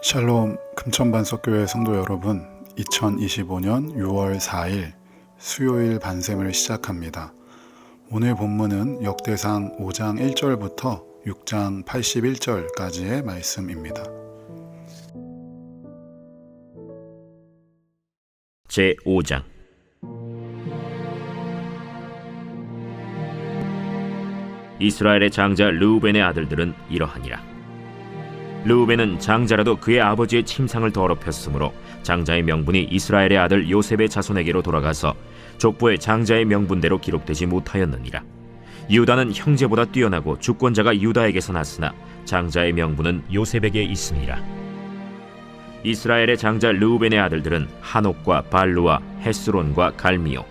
샬롬 금천반석교회 성도 여러분, 2025년 6월 4일 수요일 반샘을 시작합니다. 오늘 본문은 역대상 5장 1절부터 6장 81절까지의 말씀입니다. 제5장 이스라엘의 장자 르우벤의 아들들은 이러하니라. 르우벤은 장자라도 그의 아버지의 침상을 더럽혔으므로 장자의 명분이 이스라엘의 아들 요셉의 자손에게로 돌아가서 족보의 장자의 명분대로 기록되지 못하였느니라. 유다는 형제보다 뛰어나고 주권자가 유다에게서 났으나 장자의 명분은 요셉에게 있으니라. 이스라엘의 장자 르우벤의 아들들은 하녹과 발루와 헤스론과 갈미요.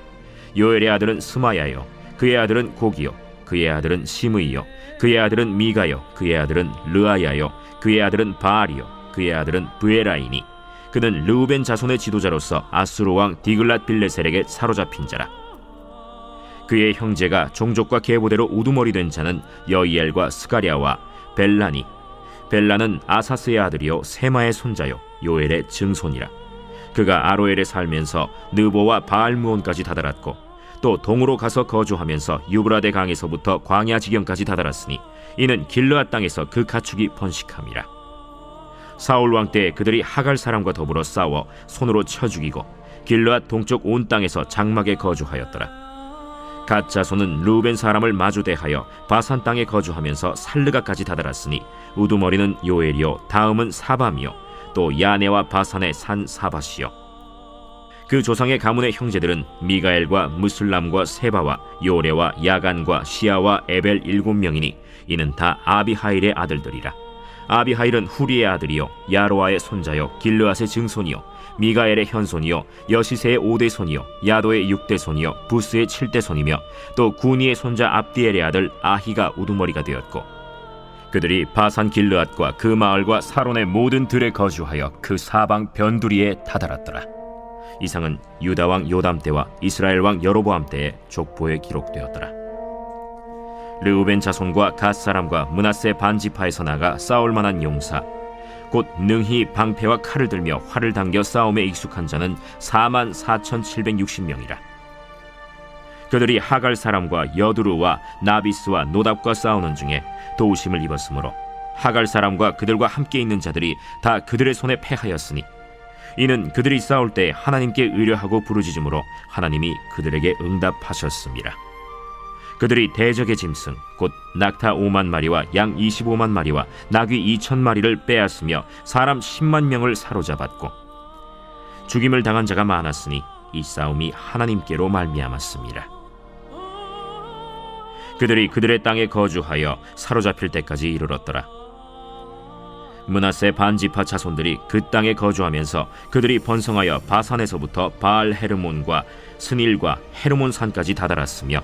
요엘의 아들은 스마야요. 그의 아들은 고기요. 그의 아들은 시므이요. 그의 아들은 미가요. 그의 아들은 르아야요. 그의 아들은 바알이요. 그의 아들은 브에라이니. 그는 르우벤 자손의 지도자로서 아수르 왕 디글랏 빌레셀에게 사로잡힌 자라. 그의 형제가 종족과 계보대로 우두머리 된 자는 여이엘과 스가랴와 벨라니. 벨라는 아사스의 아들이요 세마의 손자요 요엘의 증손이라. 그가 아로엘에 살면서 느보와 바알무온까지 다다랐고 또 동으로 가서 거주하면서 유브라데 강에서부터 광야 지경까지 다다랐으니 이는 길르앗 땅에서 그 가축이 번식함이라. 사울 왕 때 그들이 하갈 사람과 더불어 싸워 손으로 쳐 죽이고 길르앗 동쪽 온 땅에서 장막에 거주하였더라. 갓 자손은 르우벤 사람을 마주대하여 바산 땅에 거주하면서 살르가까지 다다랐으니 우두머리는 요엘이요 다음은 사밤이요 또 야네와 바산의 산 사밧이요. 그 조상의 가문의 형제들은 미가엘과 무슬람과 세바와 요레와 야간과 시아와 에벨 7명이니 이는 다 아비하일의 아들들이라. 아비하일은 후리의 아들이요 야로아의 손자요 길르앗의 증손이요 미가엘의 현손이요 여시세의 5대 손이요 야도의 6대 손이요 부스의 7대 손이며 또 구니의 손자 압디엘의 아들 아히가 우두머리가 되었고 그들이 바산 길르앗과 그 마을과 사론의 모든 들에 거주하여 그 사방 변두리에 다다랐더라. 이상은 유다 왕 요담 때와 이스라엘 왕 여로보암 때의 족보에 기록되었더라. 르우벤 자손과 갓 사람과 므낫세 반지파에서 나가 싸울 만한 용사 곧 능히 방패와 칼을 들며 활을 당겨 싸움에 익숙한 자는 44,760명이라. 그들이 하갈 사람과 여두루와 나비스와 노답과 싸우는 중에 도우심을 입었으므로 하갈 사람과 그들과 함께 있는 자들이 다 그들의 손에 패하였으니 이는 그들이 싸울 때 하나님께 의뢰하고 부르짖음으로 하나님이 그들에게 응답하셨습니다. 그들이 대적의 짐승 곧 낙타 5만 마리와 양 25만 마리와 나귀 2,000마리를 빼앗으며 사람 10만 명을 사로잡았고 죽임을 당한 자가 많았으니 이 싸움이 하나님께로 말미암았습니다. 그들이 그들의 땅에 거주하여 사로잡힐 때까지 이르렀더라. 므낫세 반지파 자손들이 그 땅에 거주하면서 그들이 번성하여 바산에서부터 바알 헤르몬과 스닐과 헤르몬 산까지 다다랐으며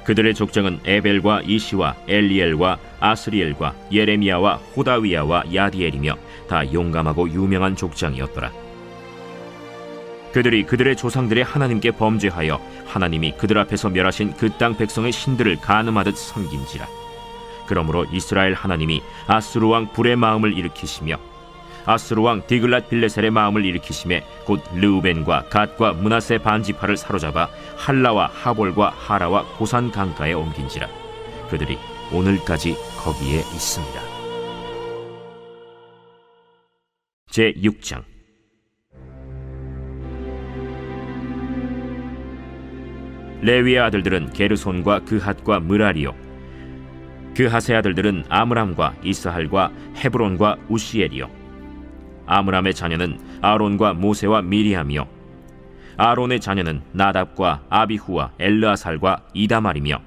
그들의 족장은 에벨과 이시와 엘리엘과 아스리엘과 예레미야와 호다위야와 야디엘이며 다 용감하고 유명한 족장이었더라. 그들이 그들의 조상들의 하나님께 범죄하여 하나님이 그들 앞에서 멸하신 그 땅 백성의 신들을 간음하듯 섬긴지라. 그러므로 이스라엘 하나님이 아수르 왕 불의 마음을 일으키시며 아수르 왕 디글랏 빌레셀의 마음을 일으키심에 곧 르우벤과 갓과 므낫세 반지파를 사로잡아 할라와 하볼과 하라와 고산 강가에 옮긴지라. 그들이 오늘까지 거기에 있습니다. 제6장 레위의 아들들은 게르손과 그핫과 므라리요 그핫의 아들들은 아므람과 이스할과 헤브론과 우시엘이요 아므람의 자녀는 아론과 모세와 미리암이요 아론의 자녀는 나답과 아비후와 엘르아살과 이다말이며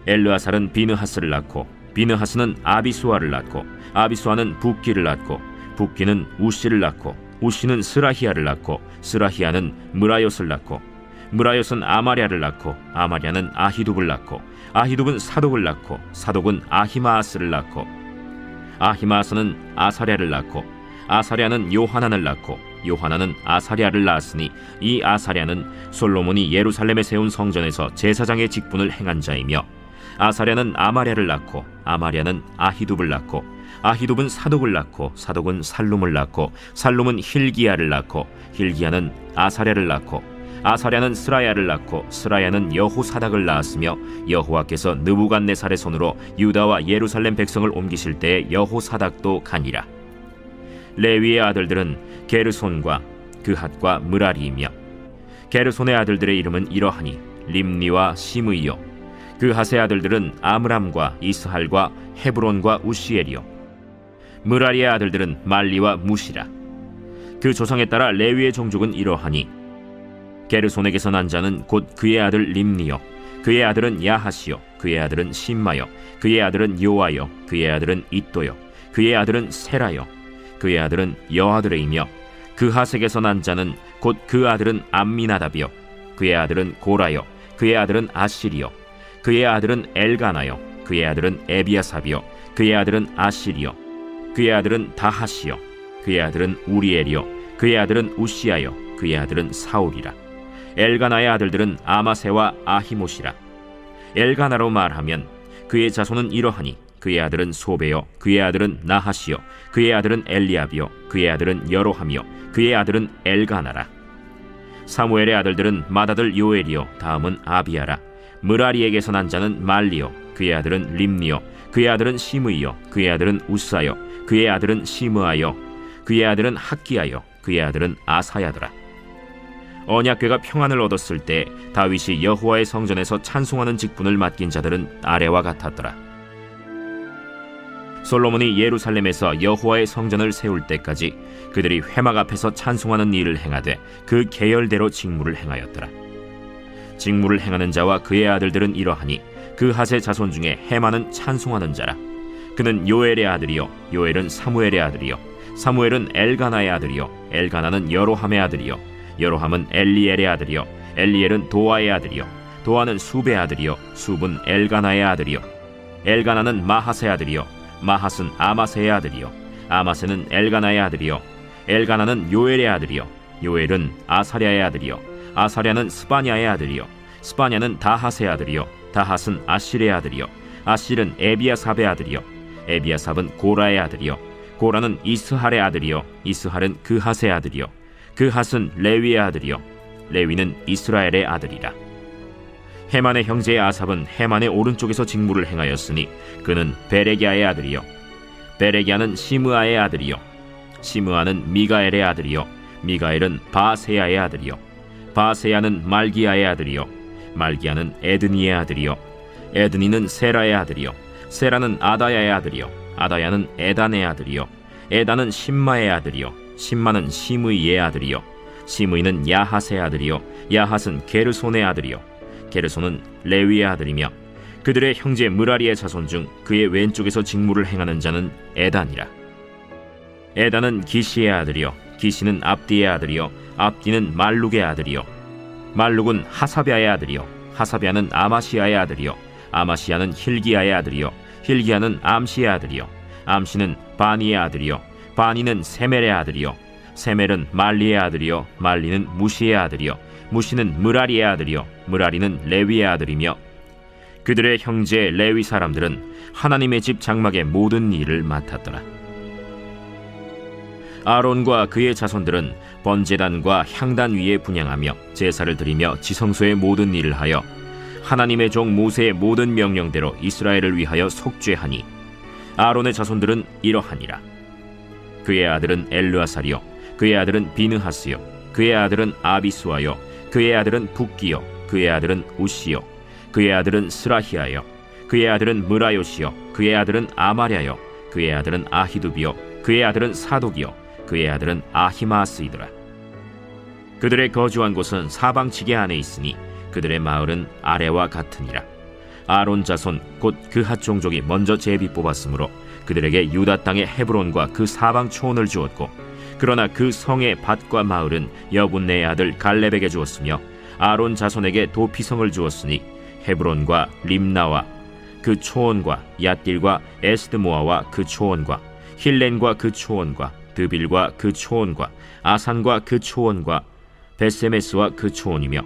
엘르아살은 비느하스를 낳고 비느하스는 아비수아를 낳고 아비수아는 붓기를 낳고 붓기는 우시를 낳고 우시는 스라히야를 낳고 스라히야는 므라옅을 낳고 므라옅은 아마랴를 낳고 아마랴는 아히둡을 낳고 아히둡은 사독을 낳고 사독은 아히마아스를 낳고 아히마아스는 아사랴를 낳고 아사랴는 요하난을 낳고 요하난은 아사랴를 낳았으니 이 아사랴는 솔로몬이 예루살렘에 세운 성전에서 제사장의 직분을 행한 자이며 아사랴는 아마랴를 낳고 아마랴는 아히둡을 낳고 아히둡은 사독을 낳고 사독은 살룸을 낳고 살룸은 힐기야를 낳고 힐기야는 아사랴를 낳고 아사랴는 스라야를 낳고 스라야는 여호사닥을 낳았으며 여호와께서 느부갓네살의 손으로 유다와 예루살렘 백성을 옮기실 때에 여호사닥도 가니라. 레위의 아들들은 게르손과 그핫과 므라리이며 게르손의 아들들의 이름은 이러하니 림니와 시므이요 그핫의 아들들은 아므람과 이스할과 헤브론과 우시엘이요 므라리의 아들들은 말리와 무시라. 그 조상에 따라 레위의 종족은 이러하니 게르손에게서 난 자는 곧 그의 아들 림니요 그의 아들은 야하시요 그의 아들은 심마요 그의 아들은 요아요 그의 아들은 이또요 그의 아들은 세라요 그의 아들은 여아들이며 그핫에게서 난 자는 곧 그 아들은 암미나답이요 그의 아들은 고라요 그의 아들은 아시리요 그의 아들은 엘가나요 그의 아들은 에비아삽이요 그의 아들은 아시리요 그의 아들은 다하시요 그의 아들은 우리엘이요 그의 아들은 우시아요 그의 아들은 사울이라. 엘가나의 아들들은 아마세와 아히모시라. 엘가나로 말하면 그의 자손은 이러하니 그의 아들은 소베요 그의 아들은 나하시요 그의 아들은 엘리압이요 그의 아들은 여로함이요 그의 아들은 엘가나라. 사무엘의 아들들은 맏아들 요엘이요 다음은 아비야라. 므라리에게서 난 자는 말리요 그의 아들은 림니요 그의 아들은 시므이요 그의 아들은 우사요 그의 아들은 시므아요 그의 아들은 학기야요 그의 아들은 아사야더라. 언약궤가 평안을 얻었을 때 다윗이 여호와의 성전에서 찬송하는 직분을 맡긴 자들은 아래와 같았더라. 솔로몬이 예루살렘에서 여호와의 성전을 세울 때까지 그들이 회막 앞에서 찬송하는 일을 행하되 그 계열대로 직무를 행하였더라. 직무를 행하는 자와 그의 아들들은 이러하니 그핫의 자손 중에 헤만은 찬송하는 자라. 그는 요엘의 아들이요 요엘은 사무엘의 아들이요 사무엘은 엘가나의 아들이요 엘가나는 여로함의 아들이요 여로함은 엘리엘의 아들이요 엘리엘은 도아의 아들이요 도아는 숲의 아들이요 숲은 엘가나의 아들이요 엘가나는 마하스의 아들이요 마하스는 아마세의 아들이요 아마세는 엘가나의 아들이요 엘가나는 요엘의 아들이요 요엘은 아사랴의 아들이요 아사랴는 스바냐의 아들이요 스바냐는 다핫의 아들이요 다핫은 아실의 아들이요 아실은 에비아삽의 아들이요 에비아삽은 고라의 아들이요 고라는 이스할의 아들이요 이스할은 그핫의 아들이요 그핫은 레위의 아들이요 레위는 이스라엘의 아들이라. 헤만의 형제 아삽은 헤만의 오른쪽에서 직무를 행하였으니 그는 베레기야의 아들이요 베레기야는 시므아의 아들이요 시므아는 미가엘의 아들이요 미가엘은 바세야의 아들이요 바세야는 말기야의 아들이요 말기야는 에드니의 아들이요 에드니는 세라의 아들이요 세라는 아다야의 아들이요 아다야는 에단의 아들이요 에단은 심마의 아들이요 심마는 시므이의 아들이요 시므이는 야핫의 아들이요 야핫은 게르손의 아들이요 게르손은 레위의 아들이며 그들의 형제 므라리의 자손 중 그의 왼쪽에서 직무를 행하는 자는 에단이라. 에단은 기시의 아들이요 기시는 압디의 아들이요 압디는 말룩의 아들이요 말룩은 하사비아의 아들이요 하사비아는 아마시아의 아들이요 아마시아는 힐기야의 아들이요 힐기야는 암시의 아들이요 암시는 바니의 아들이요 바니는 세멜의 아들이요 세멜은 말리의 아들이요 말리는 무시의 아들이요 무시는 므라리의 아들이요 므라리는 레위의 아들이며 그들의 형제 레위 사람들은 하나님의 집 장막의 모든 일을 맡았더라. 아론과 그의 자손들은 번제단과 향단 위에 분향하며 제사를 드리며 지성소의 모든 일을 하여 하나님의 종 모세의 모든 명령대로 이스라엘을 위하여 속죄하니 아론의 자손들은 이러하니라. 그의 아들은 엘르아살이요 그의 아들은 비느하스요 그의 아들은 아비수아요 그의 아들은 붓기요 그의 아들은 우시요 그의 아들은 스라히아요 그의 아들은 므라요시요 그의 아들은 아마랴요 그의 아들은 아히두비요 그의 아들은 사독이요 그의 아들은 아히마스이더라. 그들의 거주한 곳은 사방지게 안에 있으니 그들의 마을은 아래와 같으니라. 아론 자손 곧 그핫 종족이 먼저 제비 뽑았으므로 그들에게 유다 땅의 헤브론과 그 사방 초원을 주었고 그러나 그 성의 밭과 마을은 여분네의 아들 갈렙에게 주었으며 아론 자손에게 도피성을 주었으니 헤브론과 림나와 그 초원과 얏길과 에스드모아와 그 초원과 힐렌과 그 초원과 드빌과 그 초원과 아산과 그 초원과 베세메스와 그 초원이며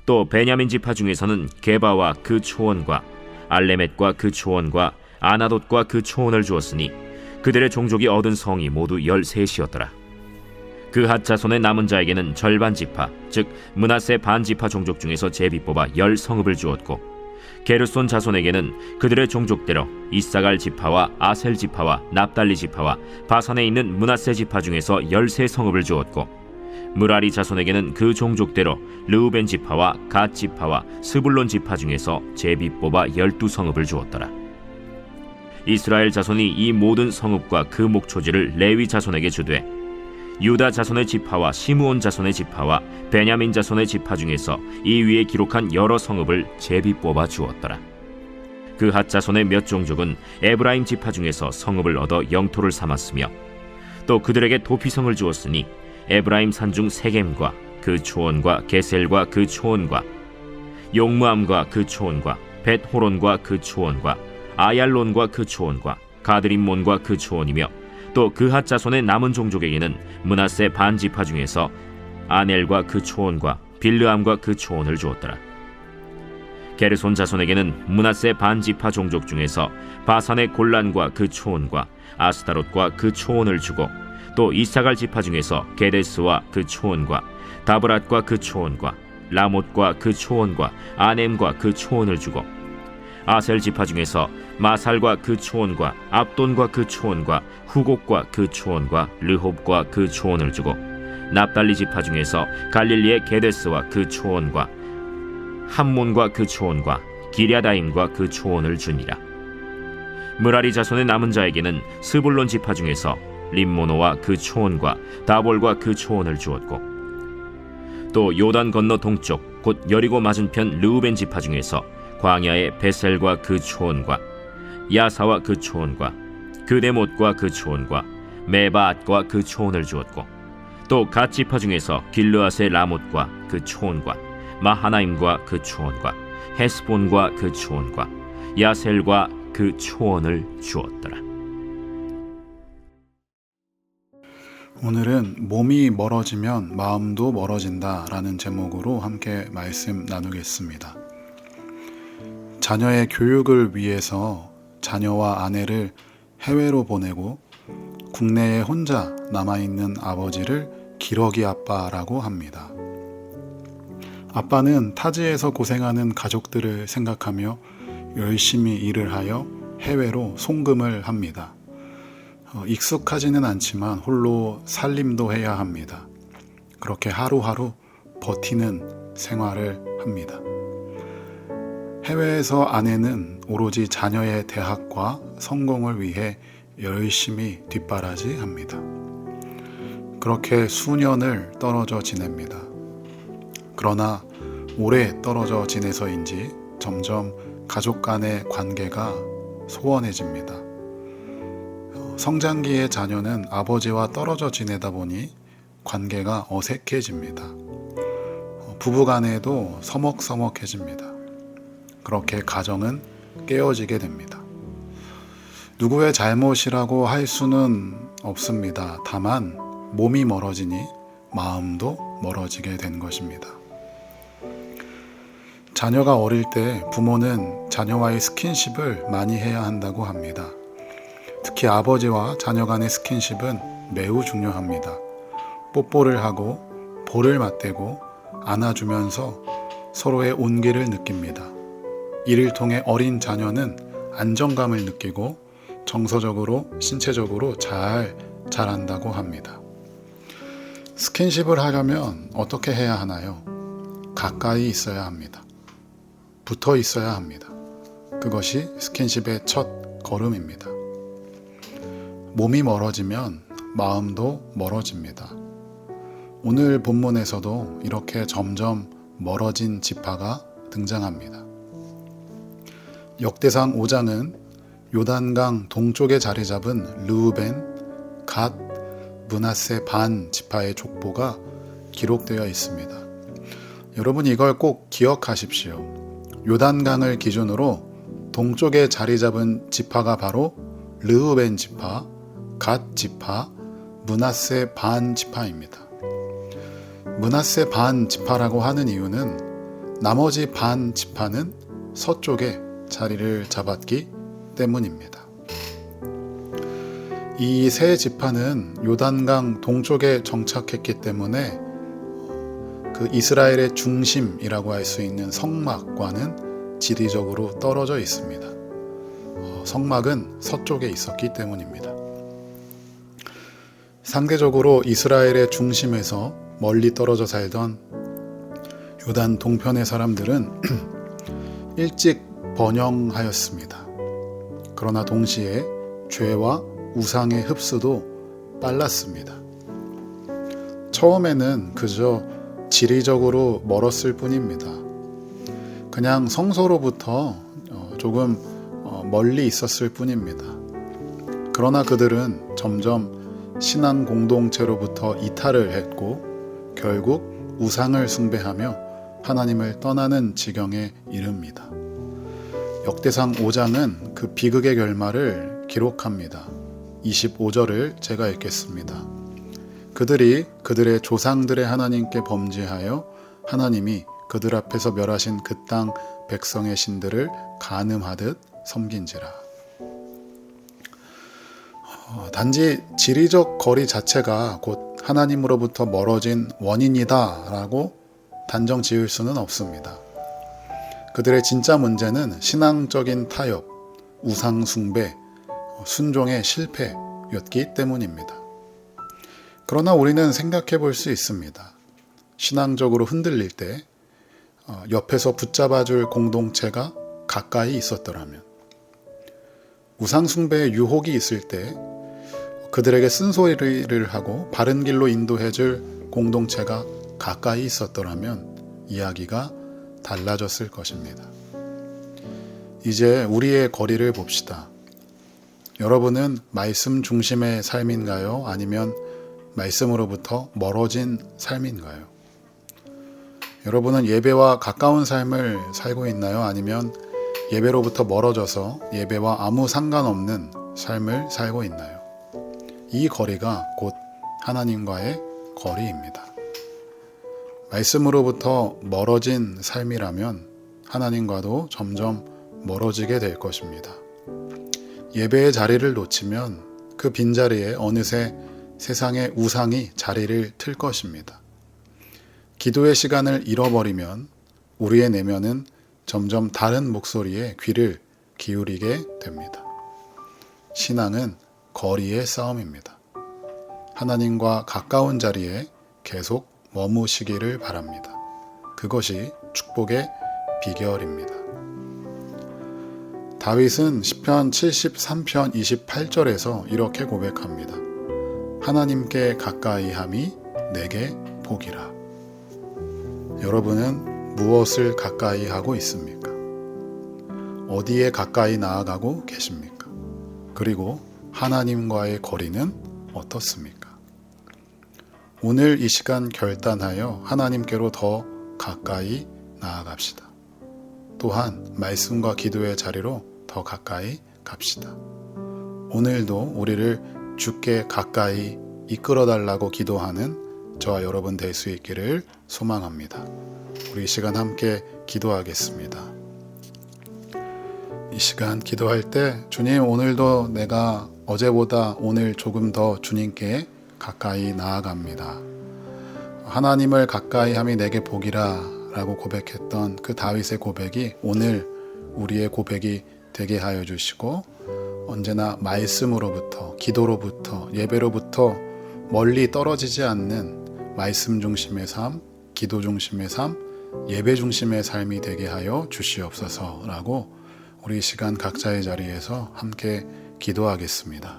또 베냐민 지파 중에서는 게바와 그 초원과 알레멧과 그 초원과 아나돗과 그 초원을 주었으니 그들의 종족이 얻은 성이 모두 13이었더라. 그핫 자손의 남은 자에게는 절반 지파, 즉 므낫세 반 지파 종족 중에서 제비 뽑아 10성읍을 주었고, 게르손 자손에게는 그들의 종족대로 이사갈 지파와 아셀 지파와 납달리 지파와 바산에 있는 므낫세 지파 중에서 13성읍을 주었고, 므라리 자손에게는 그 종족대로 르우벤 지파와 갓 지파와 스불론 지파 중에서 제비 뽑아 12성읍을 주었더라. 이스라엘 자손이 이 모든 성읍과 그 목초지를 레위 자손에게 주되, 유다 자손의 지파와 시므온 자손의 지파와 베냐민 자손의 지파 중에서 이 위에 기록한 여러 성읍을 제비 뽑아 주었더라. 그핫 자손의 몇 종족은 에브라임 지파 중에서 성읍을 얻어 영토를 삼았으며, 또 그들에게 도피성을 주었으니 에브라임 산중 세겜과 그 초원과 게셀과 그 초원과 용무암과 그 초원과 벳호론과 그 초원과 아얄론과 그 초원과 가드림몬과 그 초원이며, 또 그핫 자손의 남은 종족에게는 므낫세 반 지파 중에서 아넬과 그 초원과 빌르암과 그 초원을 주었더라. 게르손 자손에게는 므낫세 반 지파 종족 중에서 바산의 골란과 그 초원과 아스타롯과 그 초원을 주고, 또 이사갈 지파 중에서 게데스와 그 초원과 다브랏과 그 초원과 라못과 그 초원과 아넴과 그 초원을 주고, 아셀 지파 중에서 마살과 그 초원과 압돈과 그 초원과 후곡과 그 초원과 르홉과 그 초원을 주고, 납달리 지파 중에서 갈릴리의 게데스와 그 초원과 함몬과 그 초원과 기랴다임과 그 초원을 주니라. 므라리 자손의 남은 자에게는 스불론 지파 중에서 림모노와 그 초원과 다볼과 그 초원을 주었고, 또 요단 건너 동쪽 곧 여리고 맞은편 르우벤 지파 중에서 광야의 베셀과 그 초원과 야사와 그 초원과 그데못과 그 초원과 메바앗과 그 초원을 주었고, 또 갓 지파 중에서 길르앗의 라못과 그 초원과 마하나임과 그 초원과 헤스본과 그 초원과 야셀과 그 초원을 주었더라. 오늘은 몸이 멀어지면 마음도 멀어진다 라는 제목으로 함께 말씀 나누겠습니다. 자녀의 교육을 위해서 자녀와 아내를 해외로 보내고 국내에 혼자 남아있는 아버지를 기러기 아빠라고 합니다. 아빠는 타지에서 고생하는 가족들을 생각하며 열심히 일을 하여 해외로 송금을 합니다. 익숙하지는 않지만 홀로 살림도 해야 합니다. 그렇게 하루하루 버티는 생활을 합니다. 해외에서 아내는 오로지 자녀의 대학과 성공을 위해 열심히 뒷바라지합니다. 그렇게 수년을 떨어져 지냅니다. 그러나 오래 떨어져 지내서인지 점점 가족 간의 관계가 소원해집니다. 성장기의 자녀는 아버지와 떨어져 지내다 보니 관계가 어색해집니다. 부부 간에도 서먹서먹해집니다. 그렇게 가정은 깨어지게 됩니다. 누구의 잘못이라고 할 수는 없습니다. 다만 몸이 멀어지니 마음도 멀어지게 된 것입니다. 자녀가 어릴 때 부모는 자녀와의 스킨십을 많이 해야 한다고 합니다. 특히 아버지와 자녀 간의 스킨십은 매우 중요합니다. 뽀뽀를 하고 볼을 맞대고 안아주면서 서로의 온기를 느낍니다. 이를 통해 어린 자녀는 안정감을 느끼고 정서적으로, 신체적으로 잘 자란다고 합니다. 스킨십을 하려면 어떻게 해야 하나요? 가까이 있어야 합니다. 붙어 있어야 합니다. 그것이 스킨십의 첫 걸음입니다. 몸이 멀어지면 마음도 멀어집니다. 오늘 본문에서도 이렇게 점점 멀어진 지파가 등장합니다. 역대상 5장은 요단강 동쪽에 자리 잡은 르우벤, 갓, 므낫세 반 지파의 족보가 기록되어 있습니다. 여러분 이걸 꼭 기억하십시오. 요단강을 기준으로 동쪽에 자리 잡은 지파가 바로 르우벤 지파, 갓 지파, 므낫세 반 지파입니다. 므낫세 반 지파라고 하는 이유는 나머지 반 지파는 서쪽에 자리를 잡았기 때문입니다. 이 세 지파는 요단강 동쪽에 정착했기 때문에 그 이스라엘의 중심이라고 할 수 있는 성막과는 지리적으로 떨어져 있습니다. 성막은 서쪽에 있었기 때문입니다. 상대적으로 이스라엘의 중심에서 멀리 떨어져 살던 요단 동편의 사람들은 일찍 번영하였습니다. 그러나 동시에 죄와 우상의 흡수도 빨랐습니다. 처음에는 그저 지리적으로 멀었을 뿐입니다. 그냥 성소로부터 조금 멀리 있었을 뿐입니다. 그러나 그들은 점점 신앙 공동체로부터 이탈을 했고 결국 우상을 숭배하며 하나님을 떠나는 지경에 이릅니다. 역대상 5장은 그 비극의 결말을 기록합니다. 25절을 제가 읽겠습니다. 그들이 그들의 조상들의 하나님께 범죄하여 하나님이 그들 앞에서 멸하신 그 땅 백성의 신들을 간음하듯 섬긴지라. 단지 지리적 거리 자체가 곧 하나님으로부터 멀어진 원인이다 라고 단정 지을 수는 없습니다. 그들의 진짜 문제는 신앙적인 타협, 우상 숭배, 순종의 실패였기 때문입니다. 그러나 우리는 생각해 볼 수 있습니다. 신앙적으로 흔들릴 때 옆에서 붙잡아줄 공동체가 가까이 있었더라면, 우상 숭배의 유혹이 있을 때 그들에게 쓴소리를 하고 바른 길로 인도해줄 공동체가 가까이 있었더라면 이야기가 달라졌을 것입니다. 이제 우리의 거리를 봅시다. 여러분은 말씀 중심의 삶인가요? 아니면 말씀으로부터 멀어진 삶인가요? 여러분은 예배와 가까운 삶을 살고 있나요? 아니면 예배로부터 멀어져서 예배와 아무 상관없는 삶을 살고 있나요? 이 거리가 곧 하나님과의 거리입니다. 말씀으로부터 멀어진 삶이라면 하나님과도 점점 멀어지게 될 것입니다. 예배의 자리를 놓치면 그 빈자리에 어느새 세상의 우상이 자리를 틀 것입니다. 기도의 시간을 잃어버리면 우리의 내면은 점점 다른 목소리에 귀를 기울이게 됩니다. 신앙은 거리의 싸움입니다. 하나님과 가까운 자리에 계속 머무시기를 바랍니다. 그것이 축복의 비결입니다. 다윗은 시편 73편 28절에서 이렇게 고백합니다. 하나님께 가까이함이 내게 복이라. 여러분은 무엇을 가까이 하고 있습니까? 어디에 가까이 나아가고 계십니까? 그리고 하나님과의 거리는 어떻습니까? 오늘 이 시간 결단하여 하나님께로 더 가까이 나아갑시다. 또한 말씀과 기도의 자리로 더 가까이 갑시다. 오늘도 우리를 주께 가까이 이끌어달라고 기도하는 저와 여러분 될 수 있기를 소망합니다. 우리 이 시간 함께 기도하겠습니다. 이 시간 기도할 때 주님, 오늘도 내가 어제보다 오늘 조금 더 주님께 가까이 나아갑니다. 하나님을 가까이 함이 내게 복이라 라고 고백했던 그 다윗의 고백이 오늘 우리의 고백이 되게 하여 주시고, 언제나 말씀으로부터, 기도로부터, 예배로부터 멀리 떨어지지 않는 말씀 중심의 삶, 기도 중심의 삶, 예배 중심의 삶이 되게 하여 주시옵소서라고 우리 이 시간 각자의 자리에서 함께 기도하겠습니다.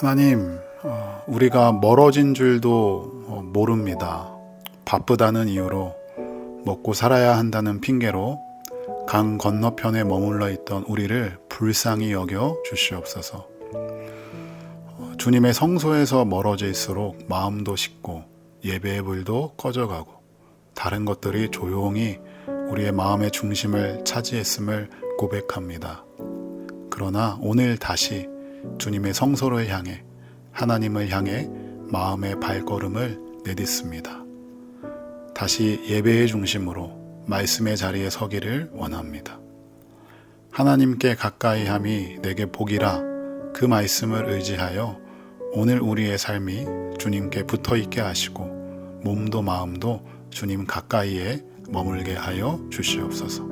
하나님, 우리가 멀어진 줄도 모릅니다. 바쁘다는 이유로, 먹고 살아야 한다는 핑계로 강 건너편에 머물러 있던 우리를 불쌍히 여겨 주시옵소서. 주님의 성소에서 멀어질수록 마음도 식고 예배의 불도 꺼져가고 다른 것들이 조용히 우리의 마음의 중심을 차지했음을 고백합니다. 그러나 오늘 다시 주님의 성소를 향해, 하나님을 향해 마음의 발걸음을 내딛습니다. 다시 예배의 중심으로 말씀의 자리에 서기를 원합니다. 하나님께 가까이 함이 내게 복이라, 그 말씀을 의지하여 오늘 우리의 삶이 주님께 붙어 있게 하시고 몸도 마음도 주님 가까이에 머물게 하여 주시옵소서.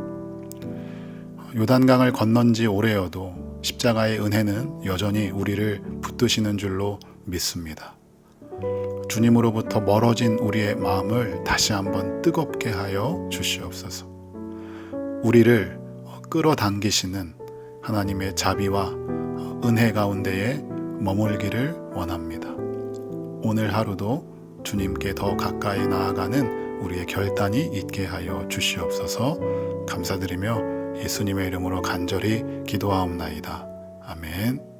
요단강을 건넌 지 오래여도 십자가의 은혜는 여전히 우리를 붙드시는 줄로 믿습니다. 주님으로부터 멀어진 우리의 마음을 다시 한번 뜨겁게 하여 주시옵소서. 우리를 끌어당기시는 하나님의 자비와 은혜 가운데에 머물기를 원합니다. 오늘 하루도 주님께 더 가까이 나아가는 우리의 결단이 있게 하여 주시옵소서. 감사드리며 예수님의 이름으로 간절히 기도하옵나이다. 아멘.